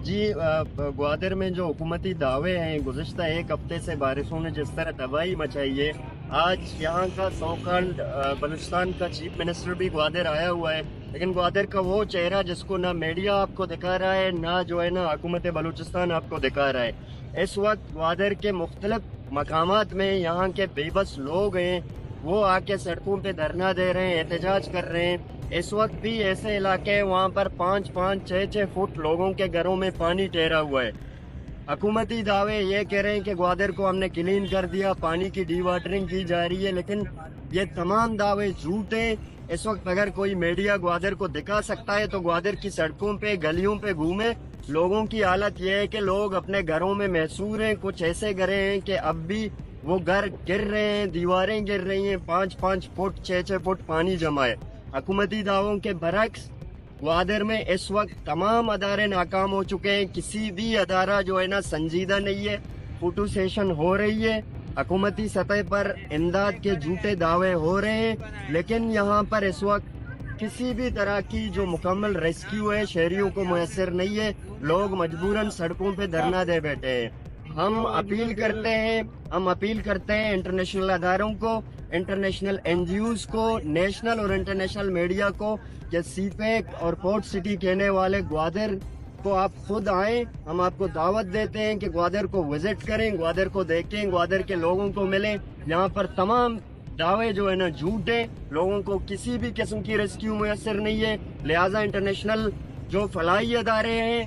جی گوادر میں جو حکومتی دعوے ہیں گزشتہ ایک ہفتے سے بارشوں نے جس طرح تباہی مچائی ہے، آج یہاں کا سوکالڈ بلوچستان کا چیف منسٹر بھی گوادر آیا ہوا ہے، لیکن گوادر کا وہ چہرہ جس کو نہ میڈیا آپ کو دکھا رہا ہے، نہ جو ہے نا حکومت بلوچستان آپ کو دکھا رہا ہے۔ اس وقت گوادر کے مختلف مقامات میں یہاں کے بے بس لوگ ہیں، وہ آ کے سڑکوں پہ دھرنا دے رہے ہیں، احتجاج کر رہے ہیں۔ اس وقت بھی ایسے علاقے ہیں وہاں پر 5-5 6-6 فٹ لوگوں کے گھروں میں پانی ٹھہرا ہوا ہے۔ حکومتی دعوے یہ کہہ رہے ہیں کہ گوادر کو ہم نے کلین کر دیا، پانی کی ڈی واٹرنگ کی جا رہی ہے، لیکن یہ تمام دعوے جھوٹ ہیں۔ اس وقت اگر کوئی میڈیا گوادر کو دکھا سکتا ہے تو گوادر کی سڑکوں پہ گلیوں پہ گھومے۔ لوگوں کی حالت یہ ہے کہ لوگ اپنے گھروں میں محصور ہیں، کچھ ایسے گھر ہیں کہ اب بھی وہ گھر گر رہے ہیں، دیواریں گر رہی ہیں، 5-5 فٹ 6-6 فٹ پانی جمع ہے۔ حکومتی دعووں کے برعکس گوادر میں اس وقت تمام ادارے ناکام ہو چکے ہیں، کسی بھی ادارہ جو ہے نا سنجیدہ نہیں ہے۔ فوٹو سیشن ہو رہی ہے، حکومتی سطح پر امداد کے جھوٹے دعوے ہو رہے ہیں، لیکن یہاں پر اس وقت کسی بھی طرح کی جو مکمل ریسکیو ہے شہریوں کو میسر نہیں ہے۔ لوگ مجبوراً سڑکوں پہ دھرنا دے بیٹھے ہیں۔ ہم اپیل کرتے ہیں انٹرنیشنل اداروں کو، انٹرنیشنل این جی اوز کو، نیشنل اور انٹرنیشنل میڈیا کو کہ سی پیک اور پورٹ سٹی کہنے والے گوادر کو آپ خود آئیں۔ ہم آپ کو دعوت دیتے ہیں کہ گوادر کو وزٹ کریں، گوادر کو دیکھیں، گوادر کے لوگوں کو ملیں۔ یہاں پر تمام دعوے جو ہے نا جھوٹ ہیں، لوگوں کو کسی بھی قسم کی ریسکیو میسر نہیں ہے، لہٰذا انٹرنیشنل جو فلاحی ادارے ہیں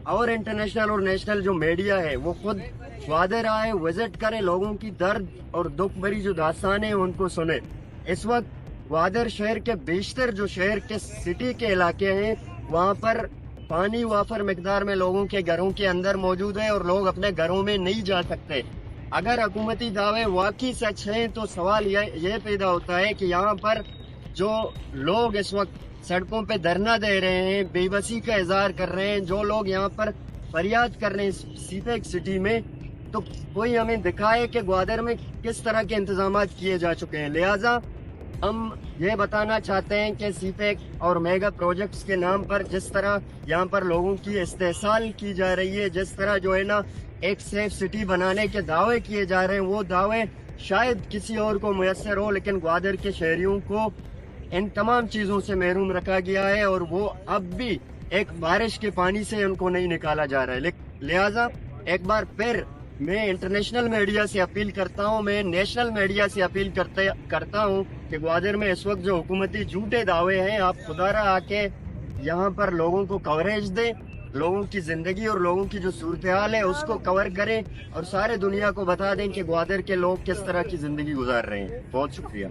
اور انٹرنیشنل اور نیشنل جو میڈیا ہے وہ خود گوادر آئے، وزٹ کریں، لوگوں کی درد اور دکھ بھری جو داستانیں ہیں ان کو سنیں۔ اس وقت گوادر شہر کے بیشتر جو شہر کے سٹی کے علاقے ہیں وہاں پر پانی وافر مقدار میں لوگوں کے گھروں کے اندر موجود ہے اور لوگ اپنے گھروں میں نہیں جا سکتے۔ اگر حکومتی دعوے واقعی سچ ہیں تو سوال یہ پیدا ہوتا ہے کہ یہاں پر جو لوگ اس وقت سڑکوں پہ دھرنا دے رہے ہیں، بے بسی کا اظہار کر رہے ہیں، جو لوگ یہاں پر فریاد کر رہے ہیں سی پیک سٹی میں، تو کوئی ہمیں دکھائے کہ گوادر میں کس طرح کے انتظامات کیے جا چکے ہیں۔ لہٰذا ہم یہ بتانا چاہتے ہیں کہ سی پیک اور میگا پروجیکٹس کے نام پر جس طرح یہاں پر لوگوں کی استحصال کی جا رہی ہے، جس طرح جو ہے نا ایک سیف سٹی بنانے کے دعوے کیے جا رہے ہیں، وہ دعوے شاید کسی اور کو میسر ہو، لیکن گوادر کے شہریوں کو ان تمام چیزوں سے محروم رکھا گیا ہے اور وہ اب بھی ایک بارش کے پانی سے ان کو نہیں نکالا جا رہا ہے۔ لہٰذا ایک بار پھر میں انٹرنیشنل میڈیا سے اپیل کرتا ہوں، میں نیشنل میڈیا سے اپیل کرتا ہوں کہ گوادر میں اس وقت جو حکومتی جھوٹے دعوے ہیں، آپ خدا را آ کے یہاں پر لوگوں کو کوریج دیں، لوگوں کی زندگی اور لوگوں کی جو صورتحال ہے اس کو کور کریں اور سارے دنیا کو بتا دیں کہ گوادر کے لوگ کس طرح کی زندگی گزار رہے ہیں۔ بہت شکریہ۔